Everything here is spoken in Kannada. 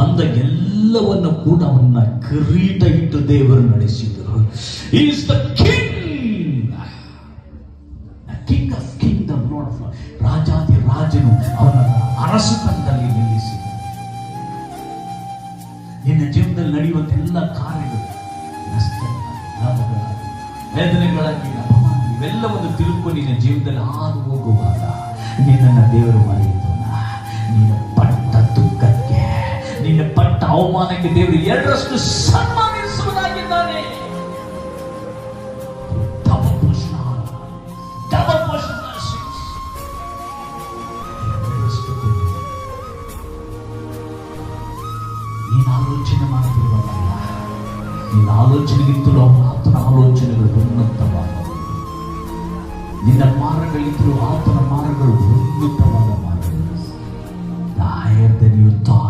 ಬಂದ ಎಲ್ಲವನ್ನು ಕೂಡ ಅವನ್ನ ಕಿರೀಟ ಇಟ್ಟು ದೇವರು ನಡೆಸಿದರು. Is the king, king of kingdom, ರಾಜಾದಿ ರಾಜನು ಅವನ ಅರಸುತನದಲ್ಲಿ ನಿಲ್ಲಿಸಿದ. ನಿನ್ನ ಜೀವನದಲ್ಲಿ ನಡೆಯುವಂತ ಎಲ್ಲ ಕಾರ್ಯಗಳು ನಷ್ಟ, ಲಾಭಗಳಾಗಿ, ವೇದನೆಗಳಾಗಿ, ಅಪಮಾನ ಇವೆಲ್ಲವನ್ನು ತಿರುಗಿಕೊಂಡು ನಿನ್ನ ಜೀವನದಲ್ಲಿ ಹಾದು ಹೋಗುವಾಗ ನಿನ್ನನ್ನು ದೇವರು ಮರೆಯುತ್ತಾನ. ನೀನು ಪಟ್ಟ ದುಃಖಕ್ಕೆ, ನಿನ್ನ ಪಟ್ಟ ಅವಮಾನಕ್ಕೆ ದೇವರು ಎರಡರಷ್ಟು ಸನ್ಮಾನಿಸುವುದಾಗಿದ್ದಾನೆ. ನೀನು ಆಲೋಚನೆ ಮಾಡುತ್ತಿರುವಲ್ಲ, ನಿನ್ನ ಆಲೋಚನೆಗಿಂತಲೂ ಆತನ ಆಲೋಚನೆಗಳು ಉನ್ನತವಾದವು. ನಿನ್ನ ಮಾರ್ಗಗಳಿಂತಲೂ ಆತನ ಮಾರ್ಗಗಳು ಉನ್ನತವಾದ ಮಾರ್ಗಗಳು.